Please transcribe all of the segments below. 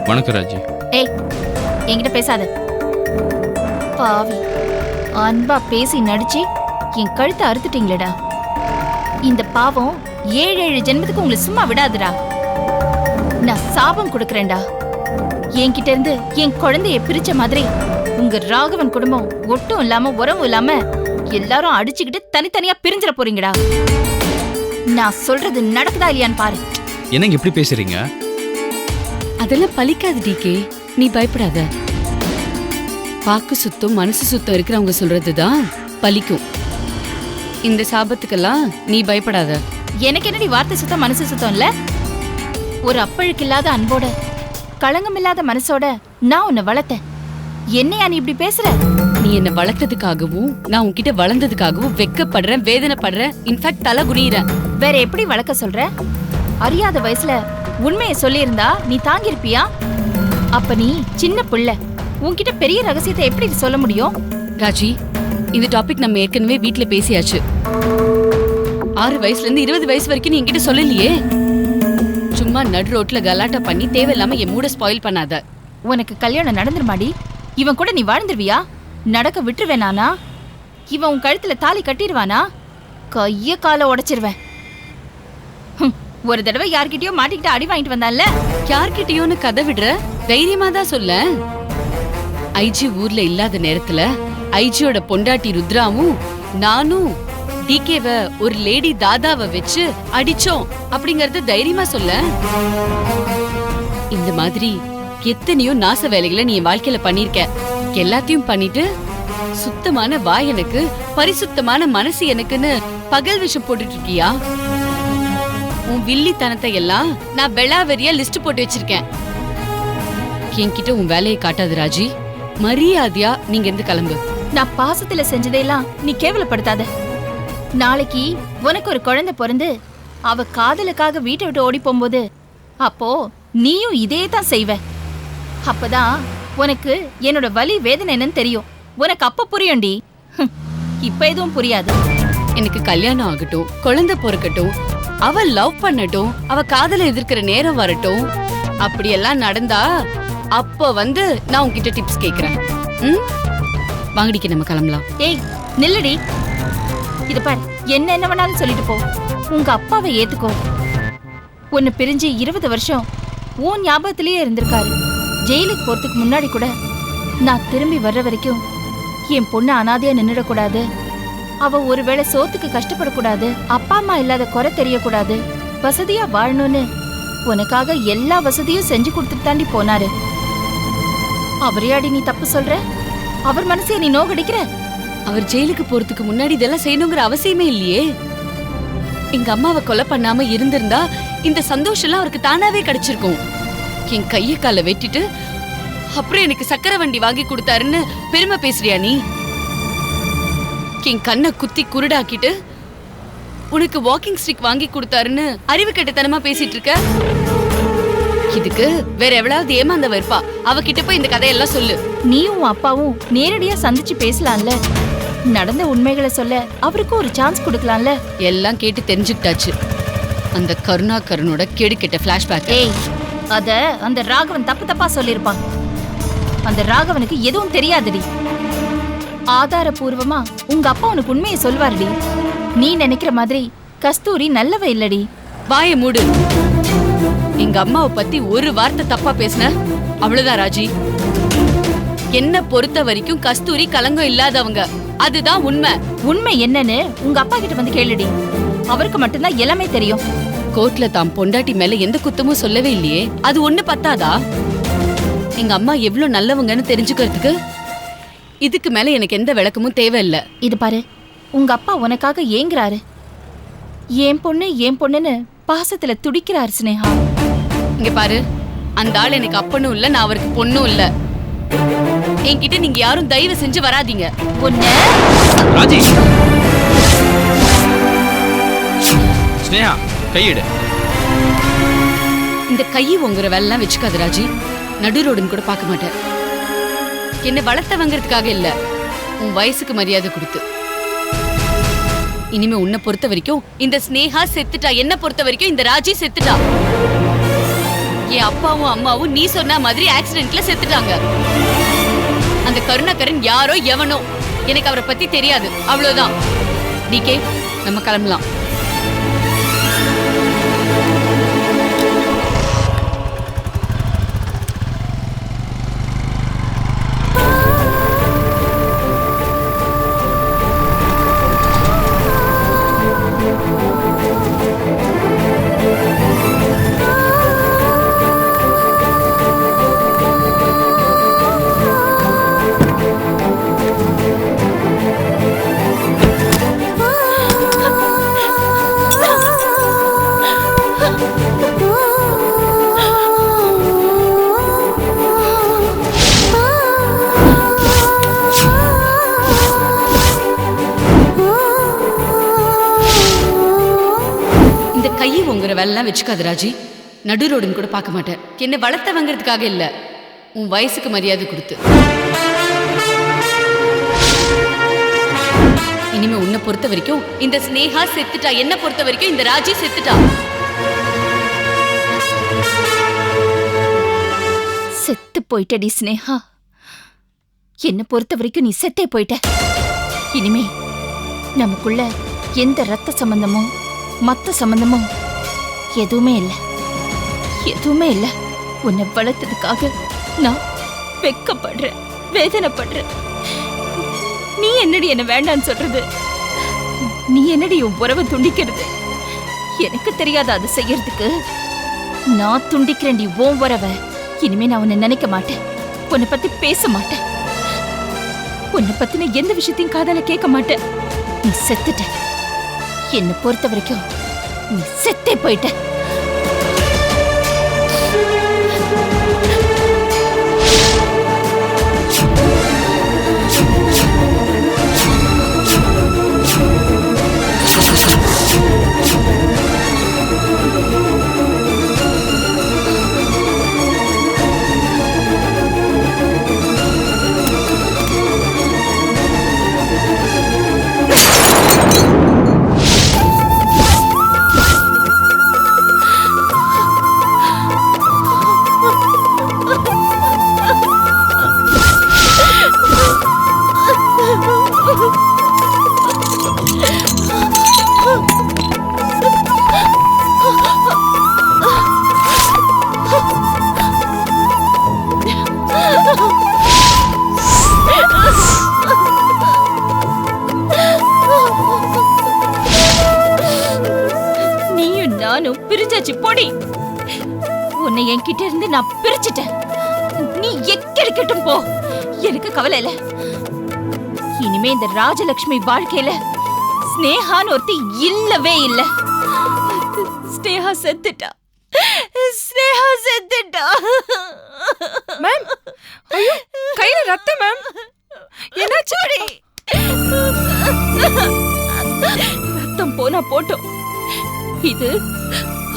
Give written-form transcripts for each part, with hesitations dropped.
வணக்கம் ராஜி. ஏய், என்கிட்ட பேசாத. பாவி, அன்பா பேசி நடிச்சு என் கழுத்தை அறுத்துட்டீங்களேடா. இந்த பாவம் 7 ஜென்மத்துக்கு உங்களை சும்மா விடாதுடா. நான் சாபம் கொடுக்கறேன்டா. என்கிட்ட இருந்து என் குழந்தைய பிரிச்ச மாதிரி உங்க ராகவன் குடும்பம் ஒட்டும் இல்லாம உறவும் இல்லாம எல்லாரும் அடிச்சுக்கிட்டு தனித்தனியா பிரிஞ்சிட போறீங்கடா. நான் சொல்றது நடக்குதா இல்லையான்னு பாரு. என்னங்க இப்படி பேசுறீங்க? அதெல்லாம் பலிக்காது டிகே, நீ பயப்படாத. பாக்கு சுத்தம் மனசு சுத்தம் இருக்கிறவங்க சொல்றதுதான் பலிக்கும். இந்த சாபத்துக்கெல்லாம் நீ பயப்படாத. எனக்கு என்னடி வார்த்தை சுத்தம் மனசு சுத்தம் இல்ல? ஒரு அப்பழுக்கு இல்லாத அன்போட களங்கம் இல்லாத மனசோட நான் உன்னை வளர்த்தேன். என்னையா நீ இப்படி பேசுற? நீ என்ன வளர்த்ததுக்காகவும் நான் உன்கிட்ட வளர்ந்ததுக்காகவும் வெக்கப்படுறேன், வேதனைப்படுறேன், இன்ஃபேக்ட் தலை குனிறேன். வேற எப்படி வளர்க்க சொல்ற? அறியாத வயசுல உண்மையை சொல்லியிருந்தா நீ தாங்கிருப்பியா? அப்ப நீ சின்ன பிள்ளை, உன்கிட்ட பெரிய ரகசியத்தை எப்படி சொல்ல முடியும்? ராஜி, இந்த டாபிக் நம்ம ஏற்கனவே வீட்ல பேசியாச்சு. 6 வயசுல இருந்து 20 வயசு வரைக்கும் நீ என்கிட்ட சொல்லலையே. சும்மா நடு ரோட்ல கலாட்டா பண்ணி தேவையில்லாம என் மூட ஸ்பாயில் பண்ணாத. உனக்கு கல்யாணம் நடந்துருமாடி? இவன் கூட நீ வாழ்ந்துருவியா? நடக்க விட்டுருவேனானா? இவன் உன் கழுத்துல தாலி கட்டிடுவானா? கைய கால உடைச்சிருவேன். ஒரு தடவை யார்கிட்டயோ மாட்டிக்கிட்டு அடி வாங்கிட்டு வந்தான்ல. யார்கிட்டயோன்னு கதை விடுற? தைரியமா தான் சொல்ல. ஐஜி ஊர்ல இல்லாத நேரத்துல ஐஜியோட பொண்டாட்டி ருத்ராவும் நானும் டிகேவ ஒரு லேடி தாதாவை வச்சு அடிச்சோம் அப்படிங்கறது தைரியமா சொல்ல. இந்த மாதிரி எத்தனையோ நாச வேலைகளை நீ என் வாழ்க்கையில பண்ணிருக்க. எல்லாத்தையும் பண்ணிட்டு சுத்தமான வாய் எனக்கு, பரிசுத்தமான மனசு எனக்குன்னு பகல் விஷம் போட்டுட்டு இருக்கியா? உன் வில்லித்தனத்தை எல்லாம் நான் பெலாவெரியா லிஸ்ட் போட்டு வச்சிருக்கேன். என்கிட்ட உன் வேலையை காட்டாது ராஜி. மரியாதையா நீங்க இருந்து கிளம்பு. நான் பாசத்துல செஞ்சதையெல்லாம் நீ கேவலப்படுத்தாத. நாளைக்கு உனக்கு ஒரு குழந்தை பிறந்து அவ காதலுக்காக வீட்டை விட்டு ஓடி போகும்போது அப்போ நீயும் இதே தான் செய்வ. அப்பதான் உனக்கு என்னோட வலி வேதனை என்னன்னு தெரியும். உனக்கு அப்ப புரியும்டி. இப்ப எதுவும் புரியாது. எனக்கு கல்யாணம் ஆகட்டும், குழந்தை பிறக்கட்டும், அவ லவ் பண்ணட்டும், அவ காதல எதிர்க்கிற நேரம் வரட்டும். அப்படியெல்லாம் நடந்தா அப்ப வந்து நான் உன்கிட்ட டிப்ஸ் கேக்குறேன். வாங்கடிக்க நம்ம கிளம்பலாம். ஏய் நில்லுடி. இது பாரு, என்ன வேணாலும் சொல்லிட்டு போ. உங்க அப்பாவை ஏத்துக்கோ. உன்னை பிரிஞ்சு 20 வருஷம் உன் ஞாபகத்திலேயே இருந்திருக்காரு. ஜெயிலுக்கு போறதுக்கு முன்னாடி கூட நான் திரும்பி வர்ற வரைக்கும் என் பொண்ணு அனாதையா நின்னுடக்கூடாது, அவ ஒருவேளை சோத்துக்கு கஷ்டப்படக்கூடாது, அப்பா அம்மா இல்லாத குறை தெரியக்கூடாது, வசதியா வாழணும்னு உனக்காக எல்லா வசதியும் செஞ்சு கொடுத்துட்டு தாண்டி போனாரு. அவரையாடி நீ தப்பு சொல்ற? அவர் மனசைய நீ நோகடிக்கிற? அவர் ஜெயிலுக்கு போறதுக்கு முன்னாடி இதெல்லாம் செய்யணுங்கிற அவசியமே இல்லையே. எங்க அம்மாவை கொலை பண்ணாம இருந்திருந்தா இந்த சந்தோஷம் எல்லாம் அவருக்கு தானாவே கிடைச்சிருக்கும். என் கைய கால வெட்டிட்டு அப்புறம் எனக்கு சக்கரை வண்டி வாங்கி கொடுத்தாருன்னு பெருமை பேசுறியா நீ? என் கண்ணை குத்தி குருடாக்கிட்டு உனக்கு வாக்கிங் ஸ்டிக் வாங்கி கொடுத்தாருன்னு அறிவு கெட்டத்தனமா பேசிட்டு இருக்க. இதுக்கு வேற எவ்வளவு ஏமாந்தவ இருப்பா, அவகிட்ட போய் இந்த கதையெல்லாம் சொல்லு. நீயும் அப்பாவும் நேரடியா சந்திச்சு பேசலாம்ல. நடந்த உண்மைகளை சொல்ல அவருக்கு ஒரு சான்ஸ் கொடுக்கலாம்ல. எல்லாம் கேட்டு தெரிஞ்சுக்கிட்டாச்சு. அந்த கருணாகரனோட கேடு கெட்ட பிளாஷ்பேக். ஏய், அத அந்த ராகவன் தப்பு தப்பா சொல்லிருப்பான். அந்த ராகவனுக்கு எதுவும் தெரியாதுடி. ஆதாரபூர்வமா உங்க அப்பா உனக்கு உண்மையை சொல்வாருடி. நீ நினைக்கிற மாதிரி கஸ்தூரி நல்லவ இல்லடி. வாய மூடு. எங்க அம்மாவை பத்தி ஒரு வார்த்தை தப்பா பேசுன அவ்வளவுதான் ராஜி. என்ன பொறுத்த வரைக்கும் கஸ்தூரி கலங்கம் இல்லாதவங்க, அதுதான் உண்மை. உண்மை என்னன்னு உங்க அப்பா கிட்ட வந்து கேளுடி. அவருக்கு மட்டும்தான் எல்லாமே தெரியும். கோர்ட்ல தாம் பொண்டாட்டி மேல எந்த குத்தமும் சொல்லவே இல்லையே, அது ஒண்ணு பத்தாதா? எங்க அம்மா எவ்வளவு நல்லவங்கன்னு தெரிஞ்சுக்கிறதுக்கு இதுக்கு மேல எனக்கு எந்த விளக்கமும் தேவையில்லை. இது பாரு, உங்க அப்பா உனக்காக ஏங்குறாரு. என் பொண்ணுன்னு பாசத்துல துடிக்கிறாரு ஸ்னேகா. இங்க பாரு, அந்த ஆள் எனக்கு அப்பனும் இல்ல, நான் அவருக்கு பொண்ணும் இல்ல. என்கிட்ட நீங்க யாரும் தயவு செஞ்சு வராதீங்க. ராஜி, ஸ்னேகா கையிடு. இந்த கையை உங்குற வேலைலாம் வச்சுக்காது ராஜி. நடு ரோடுன்னு கூட பார்க்க மாட்டேன். என்ன வளர்த்தவங்கிறதுக்காக இல்ல, உன் வயசுக்கு மரியாதை கொடுத்து. இனிமே உன்னை பொறுத்த வரைக்கும் இந்த ஸ்னேகா செத்துட்டா, என்ன பொறுத்த வரைக்கும் இந்த ராஜி செத்துட்டா. என் அப்பாவும் அம்மாவும் நீ சொன்ன மாதிரி ஆக்சிடென்ட்ல செத்துட்டாங்க. அந்த கருணாகரன் யாரோ எவனோ, எனக்கு அவரை பத்தி தெரியாது, அவ்வளவுதான். டிகே, நம்ம கிளம்பலாம். வேலைலாம் வச்சுக்காது ராஜி. நடு ரோடுன்னு கூட பார்க்க மாட்டேன். என்ன வளர்த்த வாங்கிறதுக்காக இல்ல, உன் வயசுக்கு மரியாதை கொடுத்து. இனிமே உன்னை பொறுத்த வரைக்கும் இந்த ஸ்னேகா செத்துட்டா, என்ன பொறுத்த வரைக்கும் இந்த ராஜி செத்துட்டா. செத்து போயிட்டடி ஸ்னேகா. என்ன பொறுத்த வரைக்கும் நீ செத்தே போயிட்ட. இனிமே நமக்குள்ள எந்த ரத்த சம்பந்தமும் மத்த சம்பந்தமும் எதுவுமே இல்லை, எதுவுமே இல்லை. உன்னை வளர்த்ததுக்காக நான் வெக்கப்படுறேன், வேதனைப்படுறேன். நீ என்னடி என்ன வேண்டான்னு சொல்றது? நீ என்னடி உன் உறவை துண்டிக்கிறது? எனக்கு தெரியாத அது செய்யறதுக்கு நான் துண்டிக்கிறேன்டி உன் உறவை. இனிமே நான் உன்னை நினைக்க மாட்டேன், உன்னை பத்தி பேச மாட்டேன், உன்னை பத்தின எந்த விஷயத்தையும் காதால கேட்க மாட்டேன். நீ செத்துட்ட. என்னை பொறுத்த வரைக்கும் நீ செத்தே போயிட்ட. பிரிச்சாச்சு போடி. உன்னை என்கிட்ட இருந்து நான் பிரிச்சுட்டேன். நீ எக்கெடுக்கட்டும் போ, எனக்கு கவலை இல்ல. இனிமே இந்த ராஜலட்சுமி வாழ்க்கையில ஸ்னேகான்னு ஒருத்தி இல்லவே இல்ல. ஸ்னேகா செத்துட்டா, ஸ்னேகா செத்துட்டா. மேம், ஐயோ கையில ரத்தம் மேம். என்னாச்சு? ரத்தம் போனா போட்டோம். இது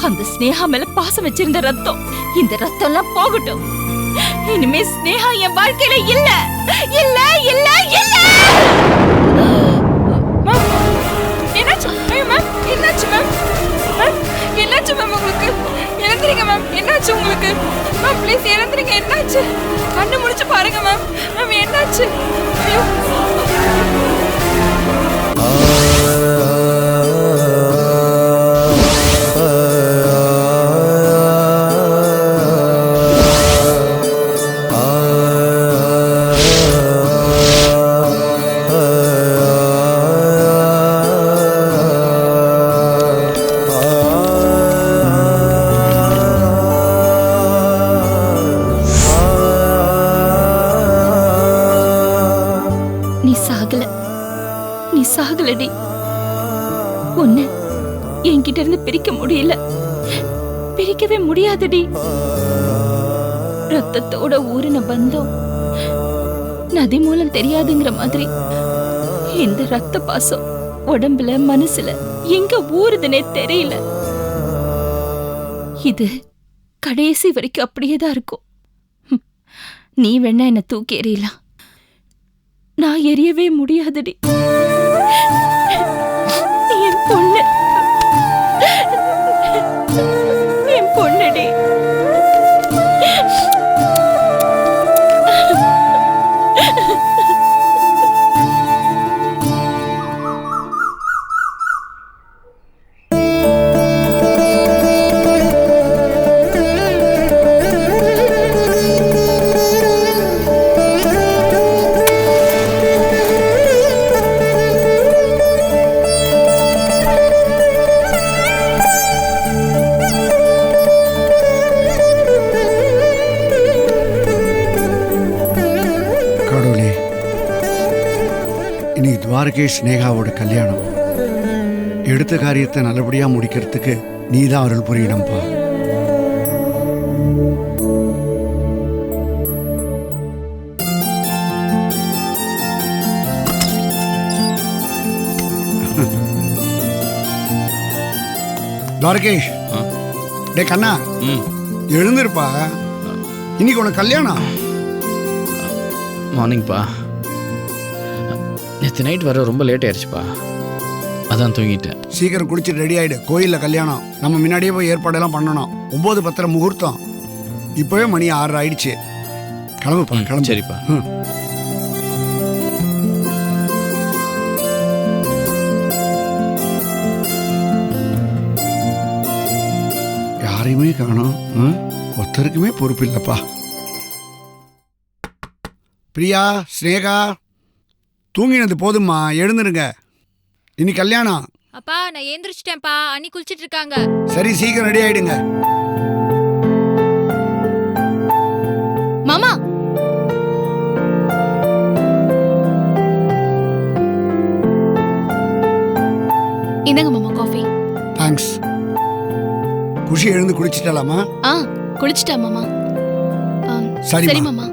அந்த ஸ்னேகா மேல பாசம் வச்சிருந்த ரத்தம். இந்த ரத்தம் எல்லாம் போகட்டும். இனிமே ஸ்னேகா என் வாழ்க்கையில இல்ல இல்ல இல்ல இல்ல. என்னாச்சு மேம்? என்னாச்சு மேம்? என்னாச்சு மேம் உங்களுக்கு? எழுந்திரிங்க மேம். என்னாச்சு உங்களுக்கு? மேம் ப்ளீஸ் எழுந்திரிங்க. என்னாச்சு? கண்ணு முடிச்சு பாருங்க மேம். மேம் என்னாச்சு? ஐயோ சாகலடி. உன்னை என்கிட்ட இருந்து பிரிக்க முடியல, பிரிக்கவே முடியாதடி. ரத்தத்தோட ஊறின பந்தம் நதி மூலம் தெரியாதுங்கிற மாதிரி இந்த ரத்த பாசம் உடம்புல மனசுல எங்க ஊறுதுன்னே தெரியல. இது கடைசி வரைக்கும் அப்படியேதான் இருக்கும். நீ வேணா என்ன தூக்கி எறியலாம், நான் எரியவே முடியாதடி. என் பொண்ணு, என் பொண்ணடி. துவாரகேஷ் ஸ்னேகாவோட கல்யாணம். எடுத்த காரியத்தை நல்லபடியா முடிக்கிறதுக்கு நீ தான் அருள் புரியணும்பா. துவாரகேஷ், டே கண்ணா, எழுந்திருப்பா. இன்னைக்கு உனக்கு கல்யாணம். மார்னிங்ப்பா. நேற்று நைட் வர ரொம்ப லேட் ஆயிடுச்சுப்பா, அதான் தூங்கிட்டேன். சீக்கிரம் குடிச்சிட்டு ரெடி ஆயிடு. கோயிலில் கல்யாணம், நம்ம முன்னாடியே போய் ஏற்பாடெல்லாம் பண்ணணும். 9:10 முகூர்த்தம். இப்போவே மணி 6 ஆயிடுச்சு. கிளம்புப்பா, கிளம்பு. சரிப்பா. யாரையுமே காணோம். ஒருத்தருக்குமே பொறுப்பு இல்லைப்பா. பிரியா, ஸ்னேகா, தூங்கினது போதும்மா, எழுந்துருங்க. இனி கல்யாணம். அப்பா நான் ஏந்திரிச்சிட்டேன்ப்பா, அண்ணி குளிச்சிட்டு இருக்காங்க. சரி, சீக்கிரம் ரெடி ஆயிடுங்க. மாமா, இந்தாங்க மாமா காஃபி. தேங்க்ஸ். குஷி எழுந்து குளிச்சிட்டலாமா? குளிச்சிட்டா மாமா. சரி சரி மாமா,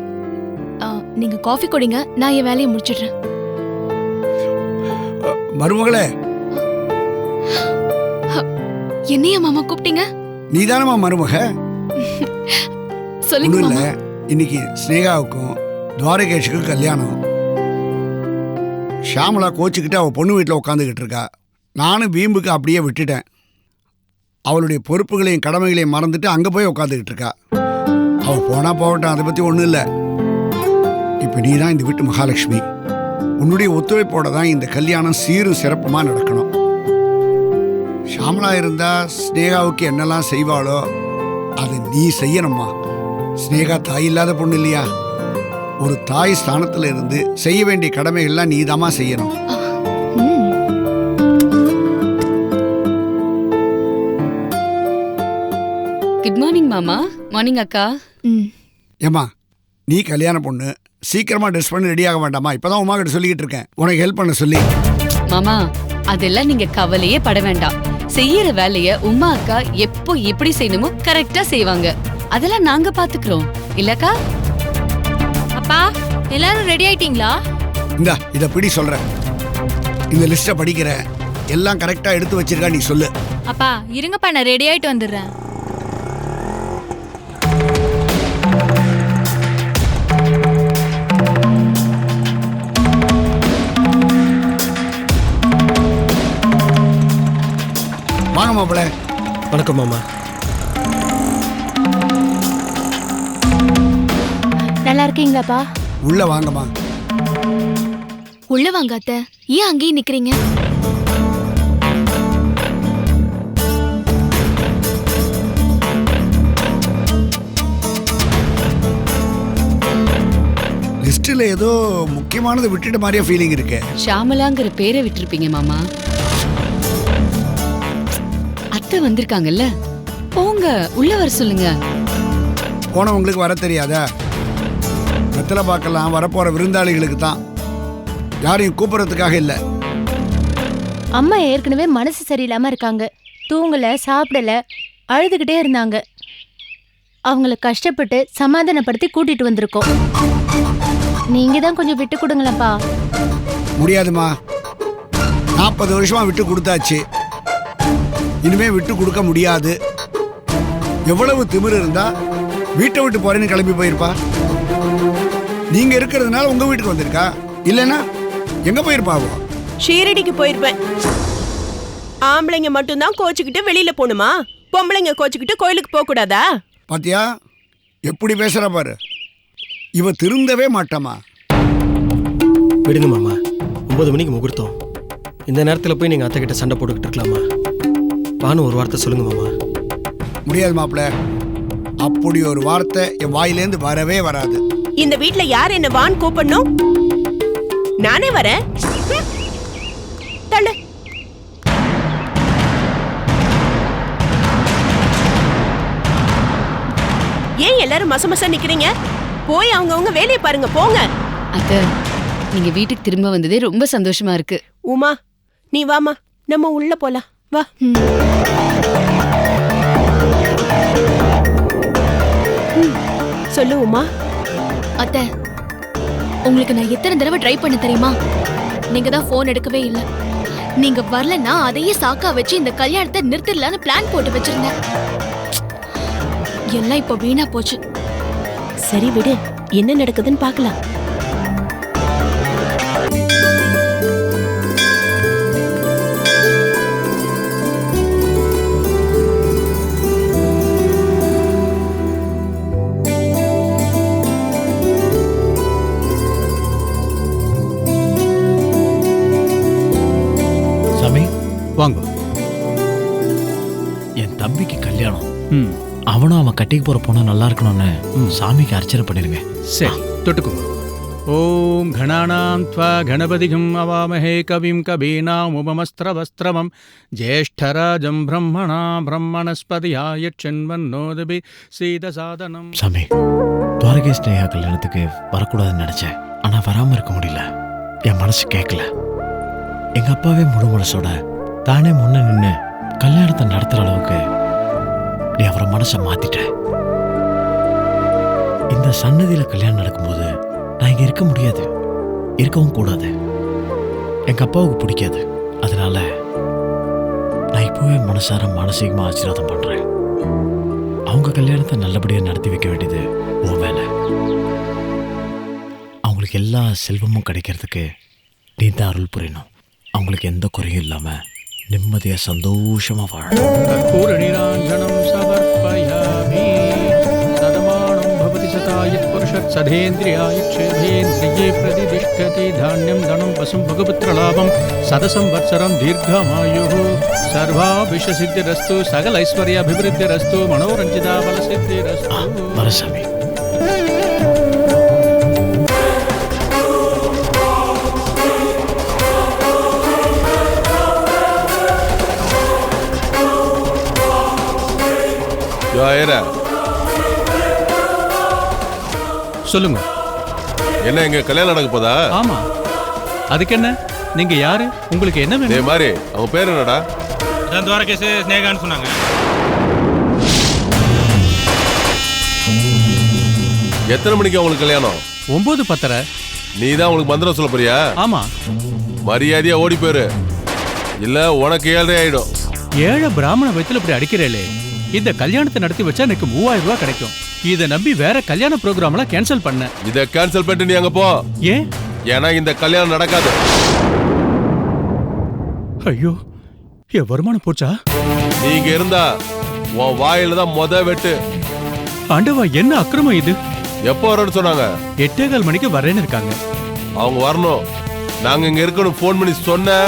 நீங்க காஃபி குடிங்க, நான் என் வேலையை முடிச்சிடுறேன். மருமகளே, என்னையா மாமா கூப்பிட்டீங்க? நீதானமா மருமக? சொல்லுங்க இல்ல, மாமா. இன்னைக்கு ஸ்னேகாவுக்கும் துவாரகேஷுக்கும் கல்யாணம். ஷாமலா கோச்சுக்கிட்டு அவள் பொண்ணு வீட்டில் உட்காந்துக்கிட்டு இருக்கா. நானும் வீம்புக்கு அப்படியே விட்டுட்டேன். அவளுடைய பொறுப்புகளையும் கடமைகளையும் மறந்துட்டு அங்கே போய் உட்காந்துக்கிட்டு இருக்கா. அவள் போனா போகட்டும், அதை பற்றி ஒன்றும் இல்லை. இப்போ நீ தான் இந்த வீட்டு மகாலட்சுமி. உன்னுடைய ஒத்துழைப்போட தான் இந்த கல்யாணம் சீரும் சிறப்புமாக நடக்கணும். ஷாமலா இருந்தா ஸ்னேகாவுக்கு என்னெல்லாம் செய்வாளோ அதை நீ செய்யணும்மா. ஸ்னேகா தாய் இல்லாத பொண்ணு இல்லையா? ஒரு தாய் ஸ்தானத்தில் இருந்து செய்ய வேண்டிய கடமைகள்லாம் நீ தாமா செய்யணும். குட் மார்னிங் மாமா. மார்னிங் அக்கா. ஏம்மா, நீ கல்யாண பொண்ணு, சீக்கிரமா ட்ரெஸ் பண்ணி ரெடி ஆக வேண்டாமா? இப்பதான் உமா கிட்ட சொல்லிக்கிட்டு இருக்கேன் உனக்கு ஹெல்ப் பண்ண சொல்லி. மாமா, அதெல்லாம் நீங்க கவலையே பட வேண்டாம். செய்யற வேலைய உமா அக்கா எப்போ எப்படி செய்யணுமோ கரெக்டா செய்வாங்க. அதெல்லாம் நாங்க பாத்துக்கிறோம் இல்லக்கா? அப்பா எல்லாரும் ரெடி ஆயிட்டீங்களா? இந்தா இதை பிடி சொல்றேன். இந்த லிஸ்ட்டை படிக்கிறேன். எல்லாம் கரெக்டா எடுத்து வச்சிருக்கா, நீ சொல்லு. அப்பா இருங்கப்பா, நான் ரெடி ஆயிட்டு வந்துடுறேன். வாங்க மாப்பிள்ள. வணக்கம் மாமா. நல்லா இருக்கீங்களாப்பா? உள்ள வாங்கம்மா. உள்ள வாங்க அத்தை. ஏன் அங்கேயே நிக்கிறீங்க? லிஸ்ட்ல ஏதோ முக்கியமானதை விட்டுட்ட மாதிரியா ஃபீலிங் இருக்கு. ஷாமலாங்கிற பேரை விட்டுருப்பீங்க மாமா. அத்தை வந்திருக்காங்கல்ல, போங்க உள்ள வர சொல்லுங்க. போனவங்களுக்கு வர தெரியாதா? வெத்தலை பார்க்கலாம் வரப்போற விருந்தாளிகளுக்கு தான், யாரையும் கூப்பிடுறதுக்காக இல்லை. அம்மா ஏற்கனவே மனசு சரியில்லாம இருக்காங்க. தூங்கல, சாப்பிடல, அழுதுகிட்டே இருந்தாங்க. அவங்கள கஷ்டப்பட்டு சமாதானப்படுத்தி கூட்டிட்டு வந்திருக்கோம். நீங்க தான் கொஞ்சம் விட்டு கொடுங்களப்பா. முடியாதுமா, 40 வருஷமா விட்டு கொடுத்தாச்சு. இனிமே விட்டு கொடுக்க முடியாது. எவ்வளவு திமிரு இருந்தா வீட்டை விட்டு போறேன்னு கிளம்பி போயிருப்பா? நீங்க இருக்கிறதுனால உங்க வீட்டுக்கு வந்திருக்கா, இல்லைன்னா எங்க போயிருப்பாவோ? ஷீரடிக்கு போயிருப்பேன். ஆம்பளைங்க மட்டும்தான் கோச்சுக்கிட்டு வெளியில போகணுமா? பொம்பளைங்க கோச்சுக்கிட்டு கோயிலுக்கு போக கூடாதா? பாத்தியா எப்படி பேசுறா பாரு. இவ திருந்தவே மாட்டாமா. விடுங்க மாமா, 9 மணிக்கு முகூர்த்தம். இந்த நேரத்தில் போய் நீங்கள் அத்தை கிட்ட சண்டை போட்டுக்கிட்டு இருக்கலாமா? பானு ஒரு வார்த்தை சொல்லுங்க மாமா. முடியாது மாப்பிள்ள, அப்படி ஒரு வார்த்தை என் வாயிலேருந்து வரவே வராது. இந்த வீட்ல யார் என்ன வான் கூப்பிடணும்? நானே வரேன். தள்ளு. ஏன் எல்லாரும் மசமச நிக்கிறீங்க? போய் அவங்கவங்க வேலையை பாருங்க, போங்க. அத்தை, நீங்க வீட்டுக்கு திரும்ப வந்ததே ரொம்ப சந்தோஷமா இருக்கு. உமா நீ வாமா, நம்ம உள்ள போலாம் வா. சொல்லு உமா. அத்தை, உங்களுக்கு நான் எத்தனை தடவை ட்ரை பண்ண தெரியுமா? நீங்க தான் போன் எடுக்கவே இல்லை. நீங்க வரலன்னா அதையே சாக்கா வச்சு இந்த கல்யாணத்தை நிறுத்திடலான்னு பிளான் போட்டு வச்சிருந்தேன். எல்லாம் இப்போ வீணா போச்சு. சரி விடு, என்ன நடக்குதுன்னு பார்க்கலாம். வாங்க. என் தம்பிக்கு கல்யாணம். அவனும் அவன் கட்டிக்கு போற பொண்ணு நல்லா இருக்கணும்னு சாமிக்கு அர்ச்சனை பண்ணிருங்க. சரி, தொட்டுக்கோ. ஓம் கணானாம் த்வா கணபதிகம் அவாமஹே கவிம் கபீனாம் உபமஸ்திரவஸ்திரமம் ஜேஷ்டராஜம் பிரம்மணா பிரம்மணஸ்பதியாய சென்வன்னோதபி சீதசாதனம். சாமி, துவாரகேஷ் நேயா கல்யாணத்துக்கு வரக்கூடாதுன்னு நினைச்சேன். ஆனா வராம இருக்க முடியல. என் மனசு கேட்கல. எங்க அப்பாவே முழு மனசோட தானே முன்ன நின்று கல்யாணத்தை நடத்துற அளவுக்கு நீ அவரை மனசை மாத்திட்ட. இந்த சன்னதியில கல்யாணம் நடக்கும்போது நான் இங்க இருக்க முடியாது, இருக்கவும் கூடாது. எங்க அப்பாவுக்கு பிடிக்காது. அதனால நான் இப்பவே மனசார மானசீகமா ஆசீர்வாதம் பண்றேன். அவங்க கல்யாணத்தை நல்லபடியா நடத்தி வைக்க வேண்டியது உன் வேலை. அவங்களுக்கு எல்லா செல்வமும் கிடைக்கிறதுக்கு நீ தான் அருள் புரியணும். அவங்களுக்கு எந்த குறையும் இல்லாம நிம்மதியா சந்தோஷமா வாழணும். கற்பூர நீராஞ்சனம் சமர்ப்பயாமி. சதமானம் பவதி சதாயத் புருஷத் சதேந்திரியாயத் சேதேந்திரியே பிரதிதிஷ்டதி. தானியம் தனம் வசும் பகபுத்திரலாபம் சதசம் வத்சரம் தீர்க்கமாயுः. சர்வாபிஷசித்திரஸ்து சகல ஐஸ்வர்யாபிவிருத்திரஸ்து மனோரஞ்சிதா பலசித்திரஸ்து. வரசாமி. சொல்லுங்க. என்ன இங்க கல்யாணம் நடக்க போதா? ஆமா. அதுக்கு என்ன? நீங்க யாரு? உங்களுக்கு என்ன வேணும்? இதே மாதிரி அவங்க பேர் என்னடா? துவாரகேஷ் ஸ்னேகான்னு சொன்னாங்க. எத்தனை மணிக்கு அவங்களுக்கு கல்யாணம்? 9:10. நீ தான் உங்களுக்கு மந்திரம் சொல்ல போறியா? ஆமா. மரியாதையா ஓடி போயிரு, இல்ல உனக்கு 7:30 ஆயிடும். 7 பிராமண வயத்துல இப்படி அடிக்கிறேளே. இந்த கல்யாணத்தை நடத்தி வச்சா எனக்கு 3000 ரூபாய் கிடைக்கும். இதை நம்பி வேற கல்யாண ப்ரோக்ராம்லாம் கேன்சல் பண்ண. இதை கேன்சல் பண்ணிட்டு நீ அங்க போ. ஏன்? ஏன்னா இந்த கல்யாணம் நடக்காது. ஐயோ, என் வருமானம் போச்சா? நீங்க இருந்தா உன் வாயில தான் வெட்டு. ஆண்டவா, என்ன அக்கிரமம் இது? எப்போ வரேன்னு சொன்னாங்க? 8:15 மணிக்கு வரேன்னு இருக்காங்க. அவங்க வரணும். நாங்க இங்க இருக்கணும். போன் பண்ணி சொன்ன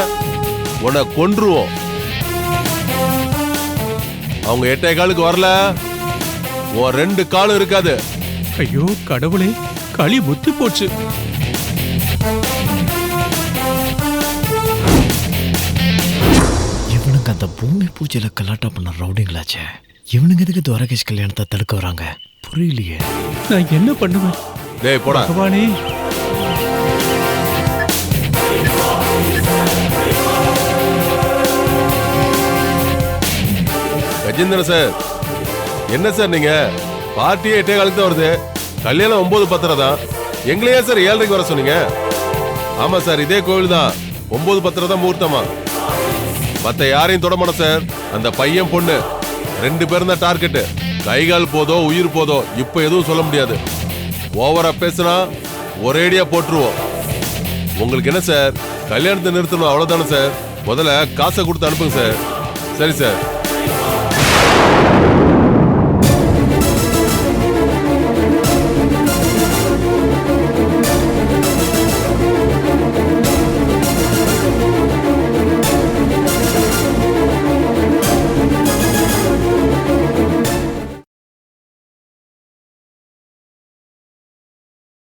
உன்னை கொன்றுவோம். அவங்க 8:15 வரல, உன் 2 காலும் இருக்காது. ஐயோ கடவுளே, களி முத்தி போச்சு. இவனுங்க அந்த பூமி பூஜையில கலாட்டா பண்ண ரவுடிங்களாச்சே. இவனுங்க எதுக்கு துவாரகேஷ் கல்யாணத்தை தடுக்க வராங்க புரியலையே. நான் என்ன பண்ணுவேன்? டேய் போடா. பகவானே. கஜேந்திரன் சார், என்ன சார் நீங்க? பார்ட்டியே 8:15 தான் வருது, கல்யாணம் 9:10 தான். எங்களையே சார் 7:30 வர சொன்னீங்க. ஆமா சார், இதே கோவில் தான். 9:10 தான் முகூர்த்தமா. மத்த யாரையும் தொடமாட்டோம் சார். அந்த பையன் பொண்ணு 2 பேரும் தான் டார்கெட். கைகால் போதோ உயிர் போதோ இப்ப எதுவும் சொல்ல முடியாது. ஓவரா பேசுனா ஒரேடியா போட்டுருவோம். உங்களுக்கு என்ன சார், கல்யாணத்தை நிறுத்தணும் அவ்வளவுதானே சார்? முதல்ல காசை கொடுத்து அனுப்புங்க சார். சரி சார்.